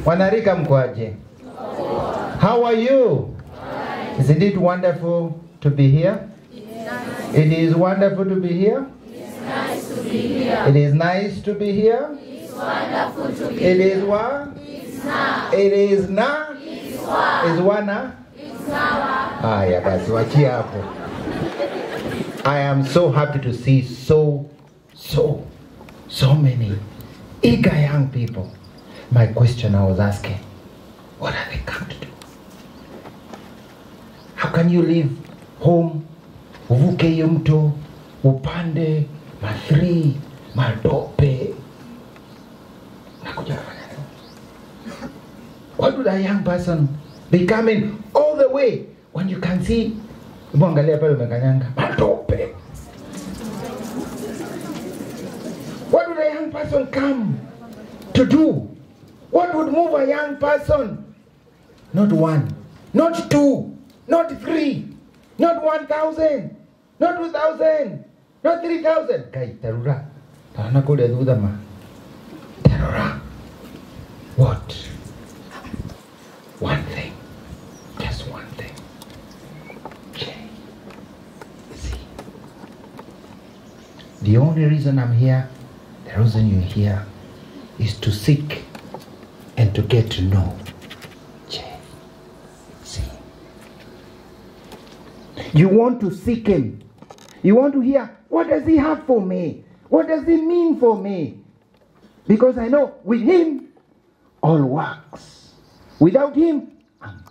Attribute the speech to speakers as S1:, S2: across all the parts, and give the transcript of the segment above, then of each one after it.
S1: Wanarika mkwaje? How are you? Isn't it wonderful to be here? It is wonderful to be here.
S2: It's nice to be here.
S1: It is nice to be here.
S2: It's wonderful to be
S1: It
S2: here.
S1: is what?
S2: It's na.
S1: It is na.
S2: It's wa.
S1: Is wana?
S2: It's nawa.
S1: Haya basi wachia hapo. I am so happy to see so many eager young people. My question I was asking, what are they come to do? How can you leave home, uvuke hiyo mto, upande, mathri, madope, nakuja kufanya nini? What would a young person be coming all the way when you can see, mwangalia pale umekanyanga, madope? What would a young person come to do? What would move a young person? Not one, not two, not three, not 1,000, not 2,000, not 3,000. Kai, tarura. Tarana kule dudama. Tarura. What? One thing. Just one thing. Okay. See. The only reason I'm here, the reason you're here, is to seek and to get to know. See. You want to seek him. You want to hear, what does he have for me? What does he mean for me? Because I know with him, all works. Without him, I'm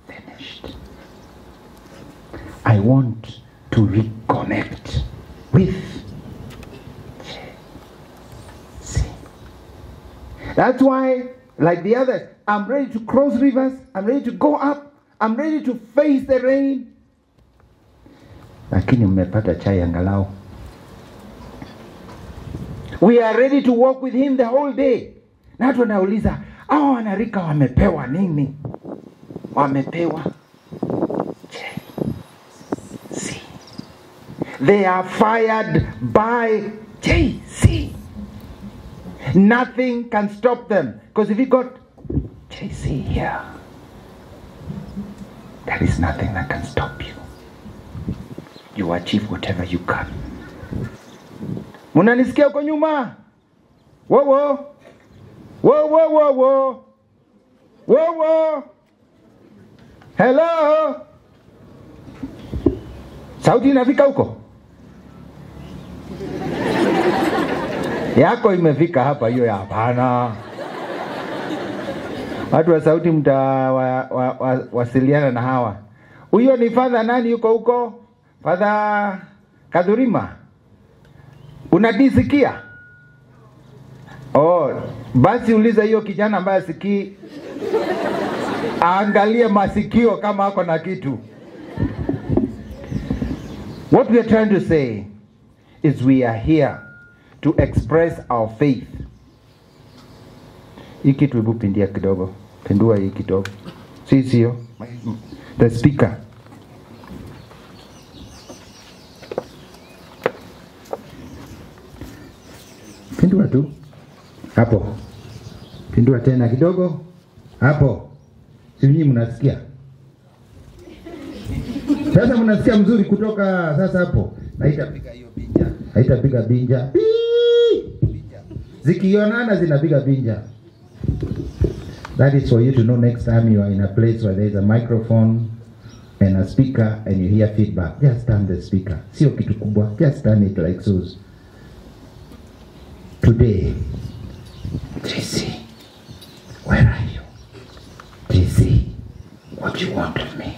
S1: finished. I want to reconnect with. See. That's why, like the others, I'm ready to cross rivers. I'm ready to go up. I'm ready to face the rain. Lakini mmepata chai angalau. We are ready to walk with him the whole day. Na watu wanauliza, hao wanarika wamepewa nini? Wamepewa. JC. They are fired by JC. Nothing can stop them. Because if you got JC here, there is nothing that can stop you. You achieve whatever you can. Munanisikia huko nyuma? Wo wo. Wo wo wo wo. Wo wo. Hello. Sauti inafika huko? Yako imefika hapa, hiyo ya hapana. Watu wa sauti wasiliana na hawa. Huyo ni father nani yuko huko? Father Kadhurima. Unadisikia? Oh, basi uliza hiyo kijana ambaye sikii. Angalie masikio kama hako na kitu. What we are trying to say is we are here to express our faith. Hiki tuibu pindia kidogo. Pendua hii kidogo. Sio. The speaker. Pindua tu. Hapo. Pindua tena kidogo. Hapo. Sisi mnasikia? Sasa mnasikia mzuri kutoka sasa hapo. Haitapiga hiyo binja. Haitapiga binja. Zikionana zinapiga binja. That is for you to know next time you are in a place where there is a microphone and a speaker and you hear feedback. Just turn the speaker. Sio kitu kubwa. Just turn it like so. Today, JC, where are you? JC, what do you want of me?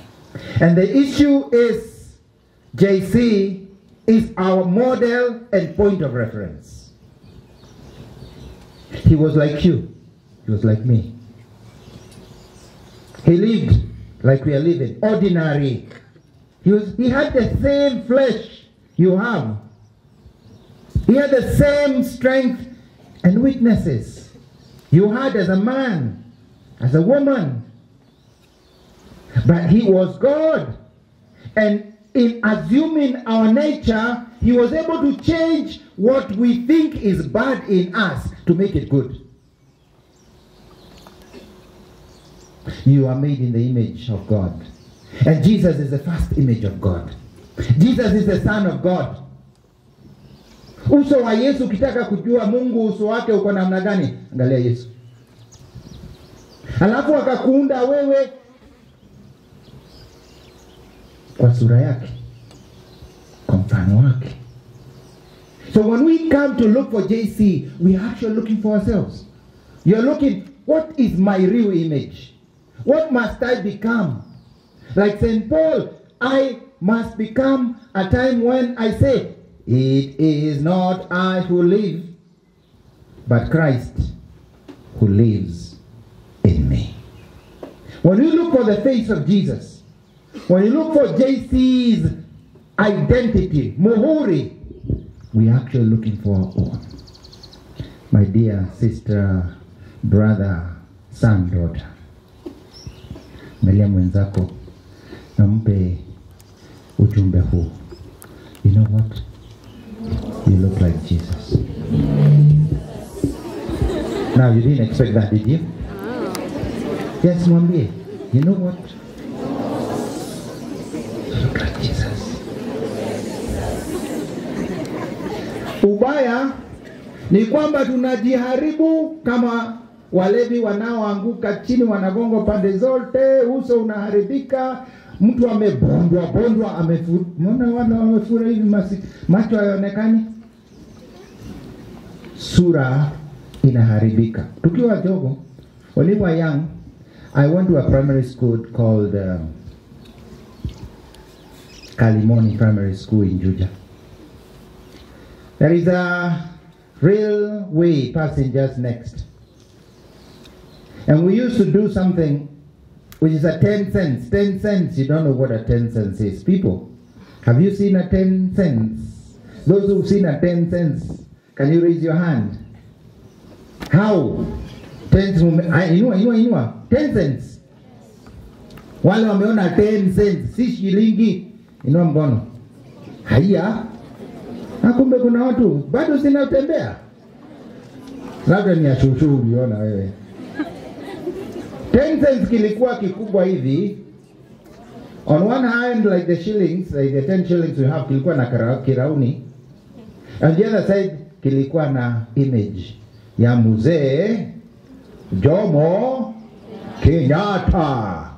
S1: And the issue is, JC is our model and point of reference. He was like you. He was like me. He lived like we are living, ordinary. He had the same flesh you have. He had the same strength and weaknesses you had as a man, as a woman. But he was God. And in assuming our nature, he was able to change what we think is bad in us to make it good. You are made in the image of God. And Jesus is the first image of God. Jesus is the Son of God. Uso wa Yesu, ukitaka kujua Mungu uso wake uko namna gani, angalia Yesu. Alafu akakuunda wewe kwa sura yake, kwa mfano wake. So when we come to look for JC, we are actually looking for ourselves. You are looking, what is my real image? What must I become? Like St. Paul, I must become a time when I say, it is not I who live, but Christ who lives in me. When you look for the face of Jesus, when you look for JC's identity, Muheria, we are actually looking for our own. My dear sister, brother, son, daughter, Melia mwenzako, nampe ujumbe huu. You know what? You look like Jesus. Now, you didn't expect that, did you? Yes, mwambie. You know what? You look like Jesus. Ubaya ni kwamba tunajiharibu kama walevi wanaoanguka chini, wanagongwa pande zote, uso unaharibika, mtu amebondwa, amefura hivi macho hayaonekani, sura inaharibika. Tukiwa jogo, when we were young, I went to a primary school called Kalimoni Primary School in Juja. There is a railway passing just next. And we used to do something which is a 10 cents. 10 cents, you don't know what a 10 cents is. People, have you seen a 10 cents? Those who've seen a 10 cents, can you raise your hand? How? 10 inua. 10 cents. Wale wameona 10 cents, si shilingi, inua mkono. Haya. Kumbe kuna watu bado zinatembea. Labda ni ashushu uliona wewe. 10 cents kilikuwa kikubwa hivi. On one hand, like the shillings, like the 10 shillings we have, kilikuwa na kirauni. On the other side, kilikuwa na image ya mzee Jomo Kenyatta.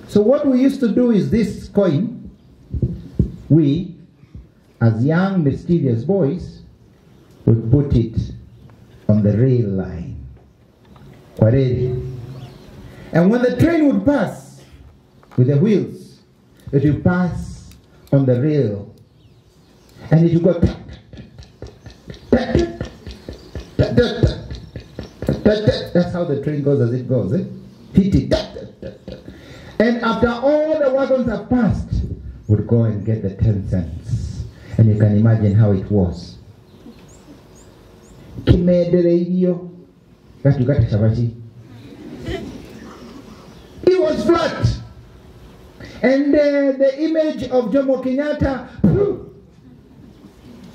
S1: So what we used to do is this coin, we, as young mysterious boys, would put it on the rail line. Kwa reli. And when the train would pass with the wheels, it would pass on the rail. And it would go that's how the train goes as it goes. Hit it. And after all the wagons have passed, would go and get the 10 cents. And you can imagine how it was. Kimedereio. Gatugata shabashi. It was flat. And the image of Jomo Kenyatta,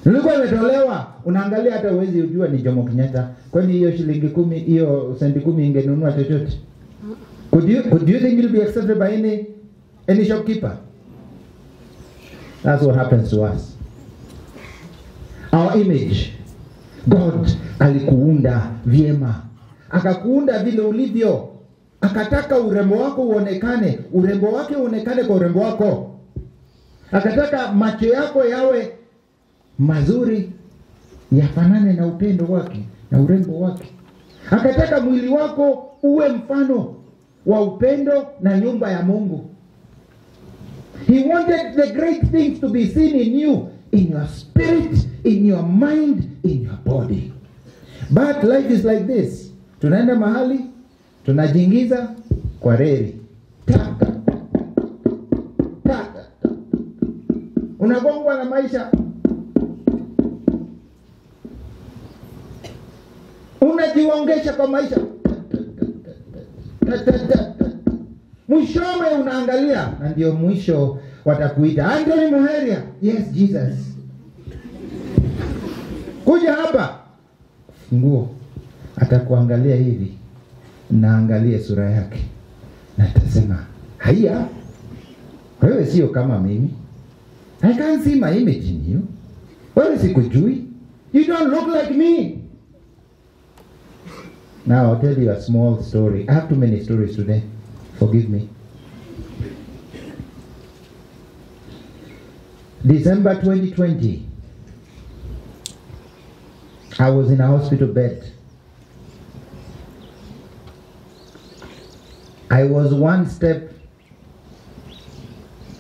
S1: nilikuwa imetolewa, unaangalia hata uwezi ujua ni Jomo Kenyatta. Kwani hiyo shilingi 10, hiyo senti 10 ingenunua chochote? Could you think it will be accepted by any shopkeeper? That's what happens to us. Our image. God alikuunda vyema. Akakuunda vile ulivyo. Akataka urembo wako uonekane, urembo wake uonekane kwa urembo wako. Akataka macho yako yawe mazuri, yafanane na upendo wake, na urembo wake. Akataka mwili wako uwe mfano wa upendo na nyumba ya Mungu. He wanted the great things to be seen in you, in your spirit, in your mind, in your body. But life is like this. Tunaenda mahali, tunajingiza kwa reli. Unagongwa na maisha. Unajiwangesha kwa maisha. Mwishowe unaangalia, na ndio mwisho watakuita Archbishop Muheria. Yes, Jesus. Kuja hapa. Funguo. Atakuangalia hivi. Na angalie sura yake. Na tasema, haya, wewe sio kama mimi. I can't see my image in you. Wewe sikujui. You don't look like me. Now I'll tell you a small story. I have too many stories today. Forgive me. December 2020. I was in a hospital bed. I was one step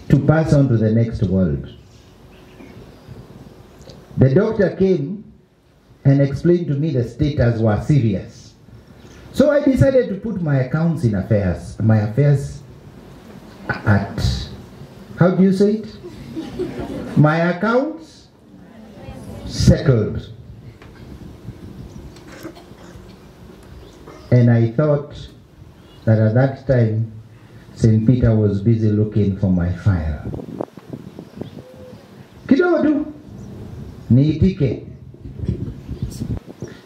S1: to pass on to the next world. The doctor came and explained to me the status was serious. So I decided to put my accounts in affairs. My affairs at, how do you say it? My accounts settled. And I thought that at that time, St. Peter was busy looking for my file. Kidogo tu, niitike.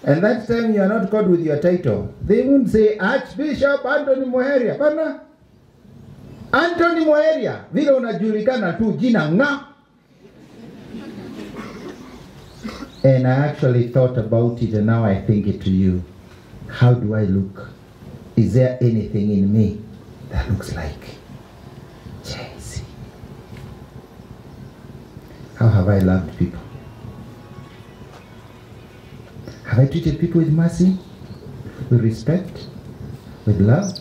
S1: And that time you are not called with your title. They won't say Archbishop Anthony Muheria. Pana? Anthony Muheria. Vile unajulikana tu jina nga. And I actually thought about it, and now I think it to you. How do I look? Is there anything in me that looks like JC? How have I loved people? Have I treated people with mercy, with respect, with love?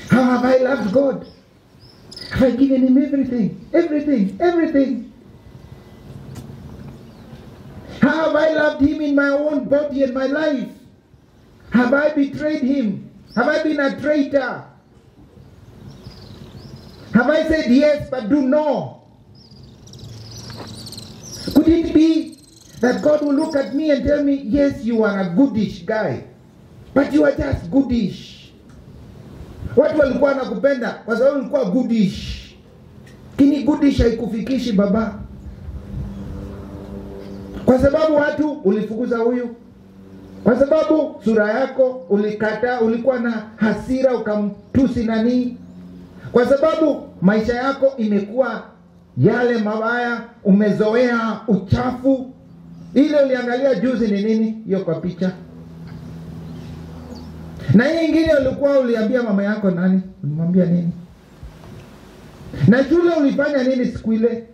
S1: How have I loved God? Have I given him everything, everything, everything? How have I loved him in my own body and my life? Have I betrayed him? Have I been a traitor? Have I said yes but do no? Could it be that God will look at me and tell me, yes, you are a goodish guy, but you are just goodish? Watu walikuwa nakupenda kwa sababu ulikuwa goodish. Kini goodish haikufikishi baba. Kwa sababu watu ulifukuza huyu. Kwa sababu sura yako ulikata, ulikuwa na hasira ukamtusi nani. Kwa sababu maisha yako imekuwa yale mabaya, umezoea uchafu. Ile uliangalia juzi ni nini? Hiyo kwa picha. Na hii ingine ulikuwa uliambia mama yako nani? Ulimwambia nini? Na shule ulifanya nini siku ile?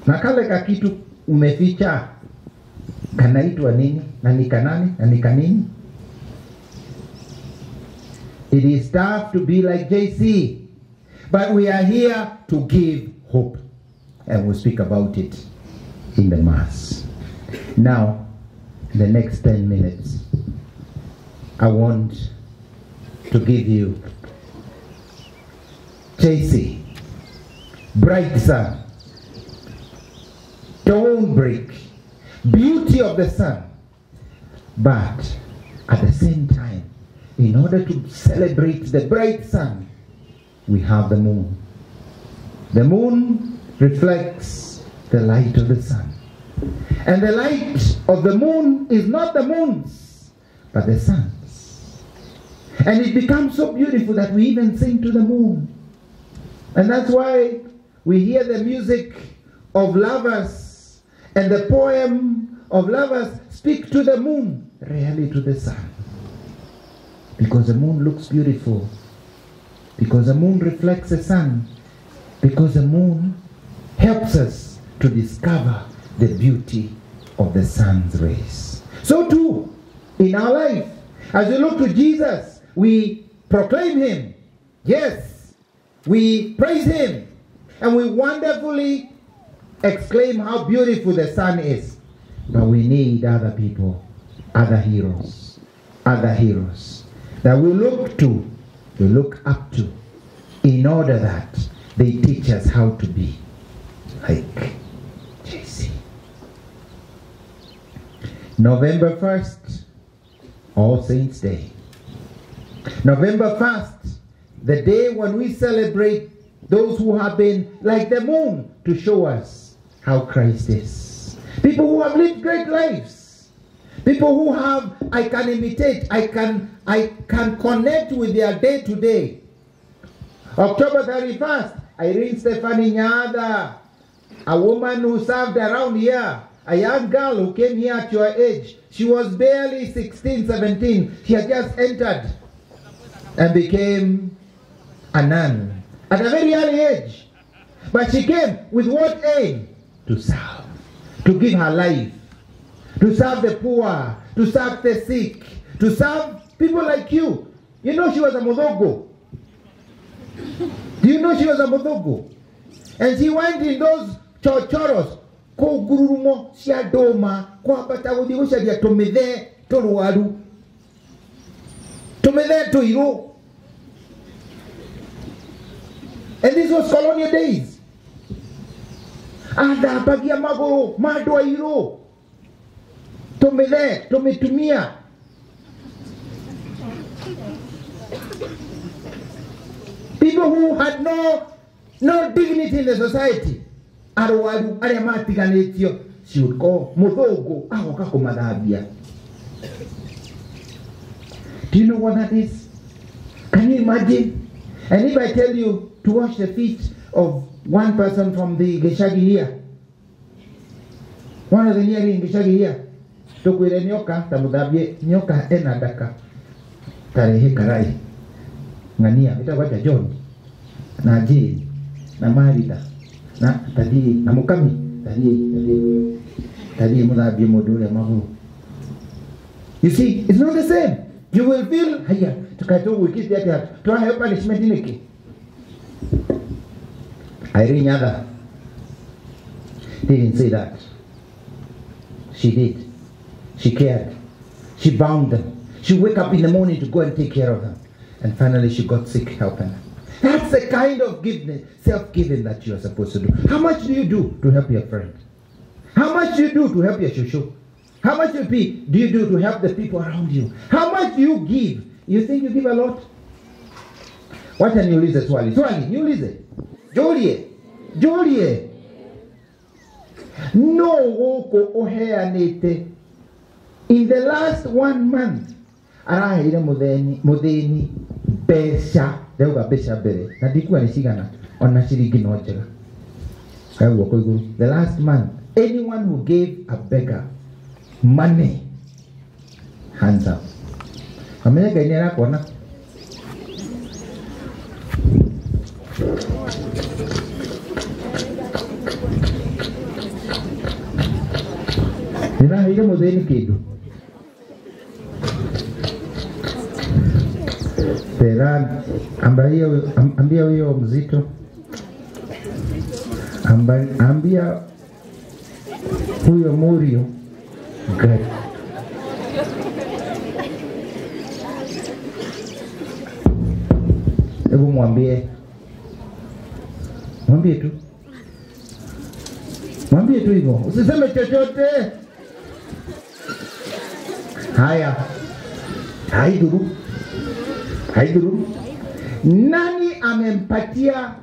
S1: Na kale ka kitu umeficha kanaitwa nini? Na ni kanani? Na ni kanini? It is tough to be like JC, but we are here to give hope, and we'll speak about it in the Mass. Now, in the next 10 minutes, I want to give you JC, bright sun, dawnbreak, beauty of the sun. But at the same time, in order to celebrate the bright sun, we have the moon. The moon reflects the light of the sun. And the light of the moon is not the moon's, but the sun's. And it becomes so beautiful that we even sing to the moon. And that's why we hear the music of lovers and the poem of lovers speak to the moon, rarely to the sun. Because the moon looks beautiful. Because the moon reflects the sun. Because the moon helps us to discover the beauty of the sun's rays. So too, in our life, as we look to Jesus, we proclaim him. Yes, we praise him. And we wonderfully exclaim how beautiful the sun is. But we need other people, other heroes that we look to, we look up to, in order that they teach us how to be like JC. November 1st, All Saints' Day. November 1st, the day when we celebrate those who have been like the moon to show us how Christ is. People who have lived great lives. People who have, I can imitate, I can connect with their day to day. October 31st, Irene Stephanie Nyada, a woman who served around here, a young girl who came here at your age. She was barely 16, 17. She had just entered and became a nun at a very early age. But she came with what aim? To serve, to give her life, to serve the poor, to serve the sick, to serve people like you. You know she was a Mudogo. Do you know she was a Mudogo? And she went in those chochoros, ko gururumo, siadoma, kwa batawudi ushadia tomede, toruaru, tomede to iro. And this was colonial days. Ada bagia magoro, madwa iro. Tomede, tometumia. People who had no dignity in the society. Arwadu, arematiganetio, she would call Mudogo, Awakako Madabia. Do you know what that is? Can you imagine? And if I tell you to wash the feet of one person from the Geshagi here, one of the Nyeri in Geshagi here, Tokwire nyoka, tamudabye, nyoka enadaka, tarehe karai, ngania, itawaja John, na Jane, na Marida, na tadi, na Mukami, tadi mudabye module mahu. You see, it's not the same. You will feel, haya, tukato wiki yake, tuwa hayo punishment iniki. Irene Nyada didn't say that. She did. She cared. She bound them. She wake up in the morning to go and take care of them. And finally she got sick helping them. That's the kind of giving, self-giving that you are supposed to do. How much do you do to help your friend? How much do you do to help your shushu? How much do you do to help the people around you? How much do you give? You think you give a lot? Wacha niulize swali. Swali, niulize. Jolie. No woko oheanete. In the last 1 month, arahire mudeni besha, deuga besha bere. Na dikuwa nishigana ona shiringi nojera. The last month, anyone who gave a beggar money, hands up. Amega inera kona. Nina hile mudeni kidu. Pera ambia huyo mzito. Ambia huyo Murio. Good. Hebu mwambie tu hivyo, usiseme chochote. Haya, haiduru. Nani amempatia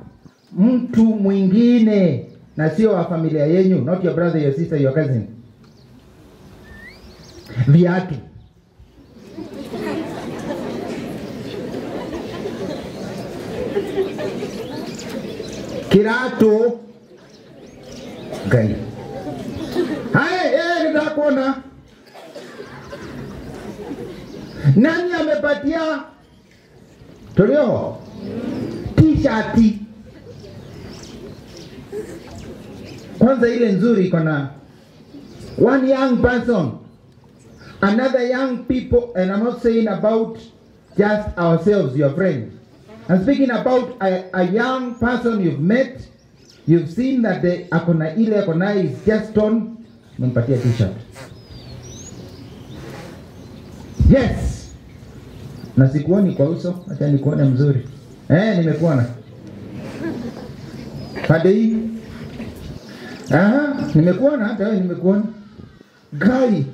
S1: mtu mwingine na sio wa familia yenu, not your brother, your sister, your cousin, viatu? Kirato gani? Haya, nitakuona. Nani amepatia Toleo t-shirt? Kwanza ile nzuri kuna one young person, another young people, and I'm not saying about just ourselves, your friends. I'm speaking about a young person you've met, you've seen that the akona is just on, mempatia t-shirt. Yes. Na sikuoni kwa uso, acha nikuone mzuri. Nimekuona. Padei. Nimekuona, hata wewe nimekuona. Gai.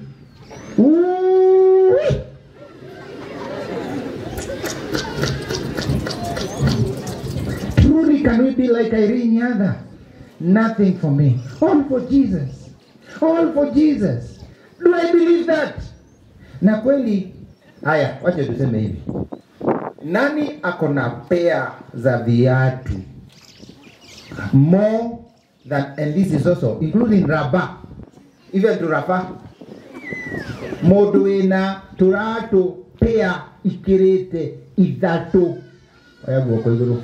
S1: Truly can we be like Irene Nyada? Nothing for me. All for Jesus. All for Jesus. Do I believe that? Na kweli, haya, wacha tuseme hivi. Nani akona pair za viatu more than, and this is also including rubber, even to rubber, moduina turatu pair ikirete idatu. Aya guoko iguru.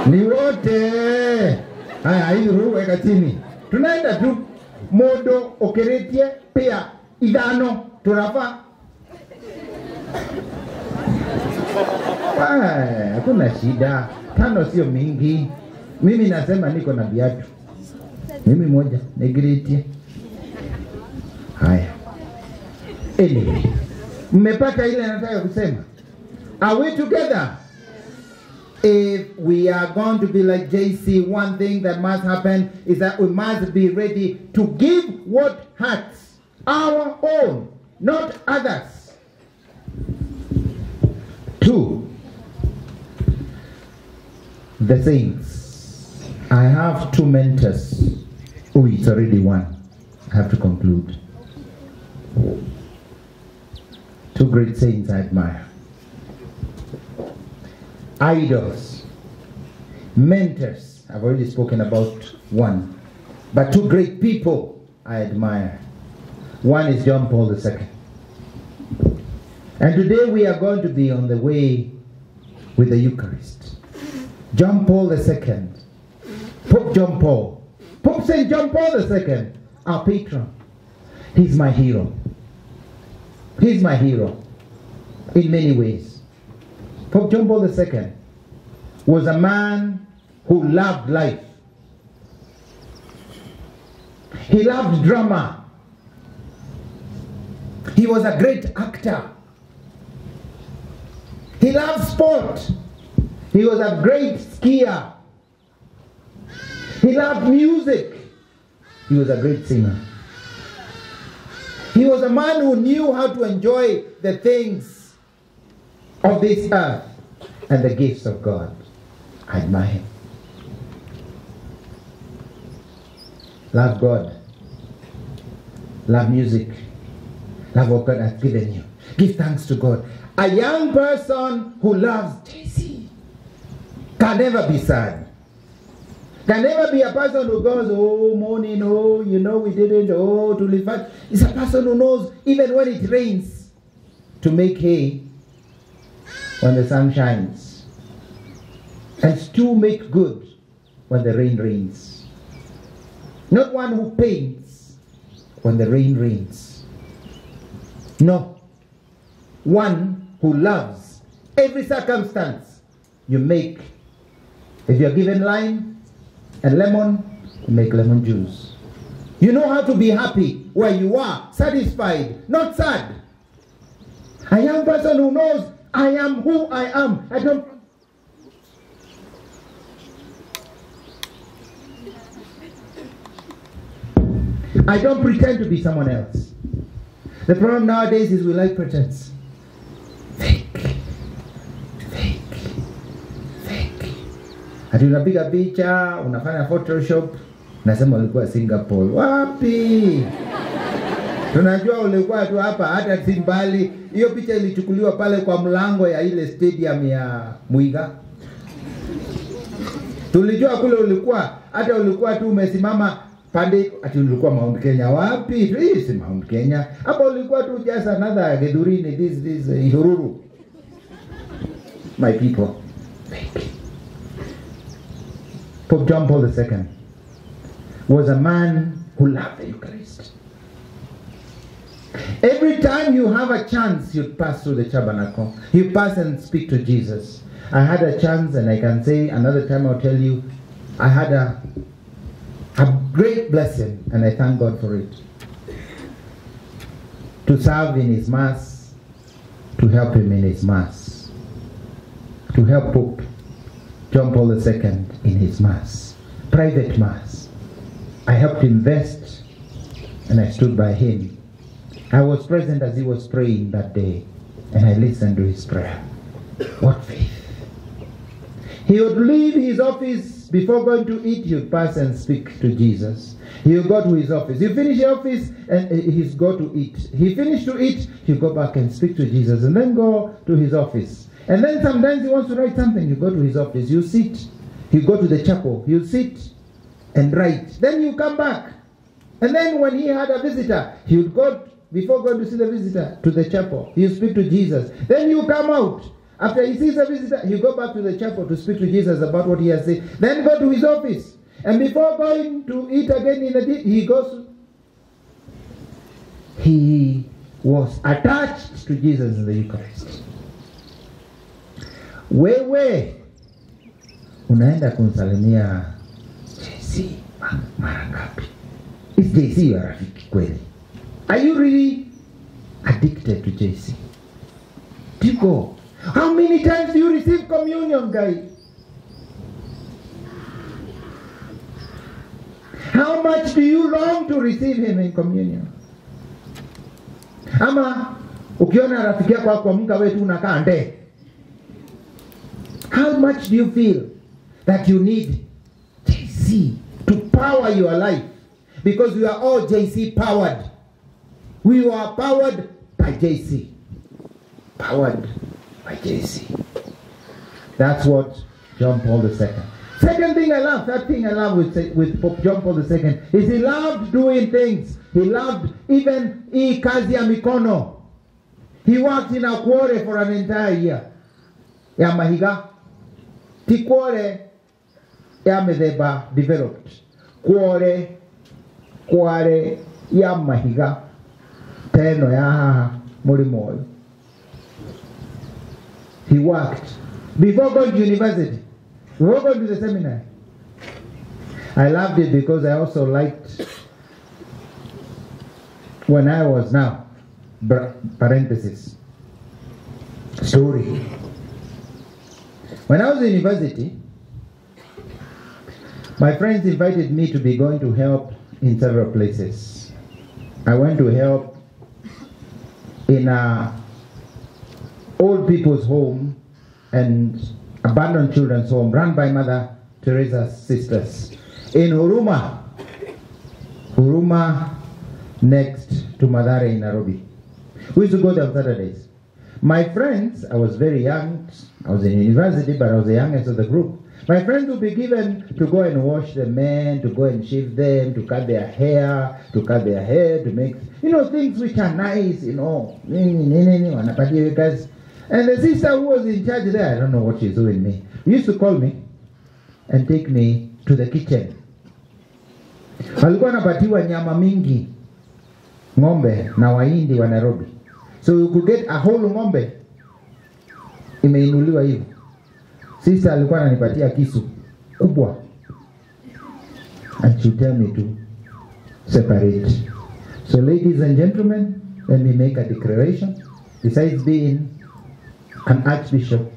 S1: Ni wote. Haya, hii ruru weka chini. Tunaenda tu modo okeretie pia idano turafa. Hakuna shida. 5 sio mingi. Mimi nasema niko na viatu. Mimi moja negeretie. Haya. Anyway, mmepata ile nataka kusema. Are we together? If we are going to be like JC, one thing that must happen is that we must be ready to give what hurts, our own, not others. 2, the saints. I have 2 mentors. Oh, it's already 1. I have to conclude. 2 great saints I admire. Idols, mentors, I've already spoken about 1, but 2 great people I admire. 1 is John Paul II. And today we are going to be on the way with the Eucharist. John Paul II, Pope John Paul, Pope St. John Paul II, our patron. He's my hero. He's my hero in many ways. Pope John Paul II was a man who loved life. He loved drama. He was a great actor. He loved sport. He was a great skier. He loved music. He was a great singer. He was a man who knew how to enjoy the things of this earth and the gifts of God. I admire him. Love God. Love music. Love what God has given you. Give thanks to God. A young person who loves JC can never be sad. Can never be a person who goes, oh, morning, oh, you know, we didn't, oh, to live fast. It's a person who knows, even when it rains, to make hay when the sun shines, and stew make good when the rain rains. Not one who paints when the rain rains. No, one who loves every circumstance. You make, if you're given lime and lemon, you make lemon juice. You know how to be happy where you are, satisfied, not sad. A young person who knows, I am who I am. I don't pretend to be someone else. The problem nowadays is we like pretense. Fake. Ati unapiga picha, unafanya Photoshop, nasema ulikuwa Singapore. Wapi? Tunajua ulikuwa tu hapa, hata si mbali. Hiyo picha ilichukuliwa pale kwa mlango ya ile stadium ya Muiga. Tulijua kule ulikuwa, hata ulikuwa tu umesimama pande, ati ulikuwa Mount Kenya. Wapi? Hii si Mount Kenya. Hapa ulikuwa tu just another Gedurini, this Ihururu. My people, fake. Pope John Paul II was a man who loved the Eucharist. Every time you have a chance, you pass through the tabernacle. You pass and speak to Jesus. I had a chance, and I can say another time I'll tell you, I had a great blessing, and I thank God for it. To serve in his Mass, to help him in his Mass, to help Pope John Paul II in his Mass, private Mass. I helped invest, and I stood by him. I was present as he was praying that day, and I listened to his prayer. What faith! He would leave his office before going to eat. He would pass and speak to Jesus. He would go to his office. He finish the office and he'd go to eat. He finished to eat, he'd go back and speak to Jesus and then go to his office. And then sometimes he wants to write something. You go to his office. You sit. You go to the chapel. You sit and write. Then you come back. And then when he had a visitor, he would go, before going to see the visitor, to the chapel. You speak to Jesus. Then you come out. After he sees a visitor, you go back to the chapel to speak to Jesus about what he has said. Then go to his office. And before going to eat again in the day, he goes. He was attached to Jesus in the Eucharist. Wewe unaenda kumsalimia JC mara ngapi? Is JC your rafiki kweli? Are you really addicted to JC? Do you go? How many times do you receive communion, guys? How much do you long to receive him in communion? Ama ukiona rafiki yako akuamka wewe tu unakaa nde. How much do you feel that you need JC to power your life? Because we are all JC powered. We are powered by JC. Powered by JC. That's what John Paul II. Second thing I love, third thing I love with Pope John Paul II is he loved doing things. He loved even kazi ya mikono. He worked in a quarry for an entire year. Ya mahiga. Ti quarry ya medeba developed. Quarry ya mahiga. Teno ya mulimoyo. He worked. Before going to university, we were going to the seminary. I loved it because I also liked when I was now, parenthesis, story. When I was in university, my friends invited me to be going to help in several places. I went to help in a old people's home and abandoned children's home run by Mother Teresa's sisters in Huruma next to Mathare in Nairobi. We used to go there on Saturdays. My friends, I was very young, I was in university, but I was the youngest of the group. My friends would be given to go and wash the men, to go and shave them, to cut their hair, to make, things which are nice, And the sister who was in charge there, I don't know what she's doing me, used to call me and take me to the kitchen. Walikuwa napatiwa nyama mingi, ng'ombe na Wahindi wa Nairobi. So you could get a whole ng'ombe imeinuliwa hivyo. Sister alikuwa ananipatia kisu kubwa. And she tell me to separate. So ladies and gentlemen, let me make a declaration. Besides being an archbishop,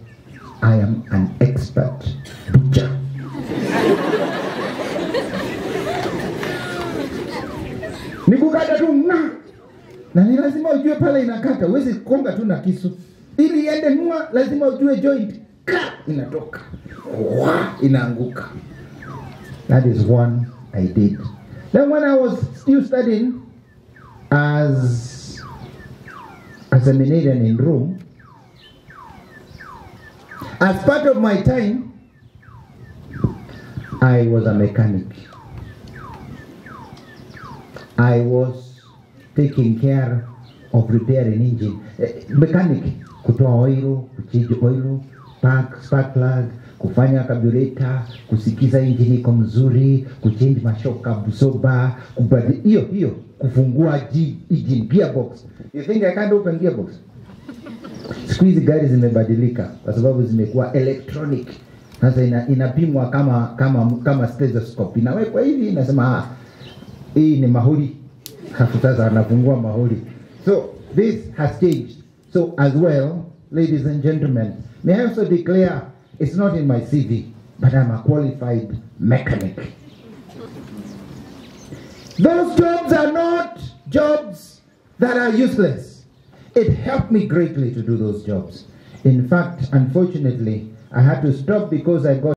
S1: I am an expert butcher. Nikukata tu na ni lazima ujue pale inakata, huwezi konga tu na kisu. Ili iende nua lazima ujue joint inatoka. Inaanguka. That is one I did. Then when I was still studying as a seminarian in Rome, as part of my time, I was a mechanic. I was taking care of repairing engine. Mechanic, kutoa oil, kuchange oil, spark plug, kufanya carburetor, kusikiza engine iko mzuri, kuchange mashoka busoba, hiyo kufungua engine gearbox. You think I can't open gearbox? Siku hizi gari zimebadilika kwa sababu zimekuwa electronic. Sasa inapimwa kama stethoscope. Inawekwa hivi inasema hii ni mahuri. Sasa anafungua mahuri. So this has changed. So as well, ladies and gentlemen, may I also declare it's not in my CV, but I'm a qualified mechanic. Those jobs are not jobs that are useless. It helped me greatly to do those jobs. In fact, unfortunately, I had to stop because I got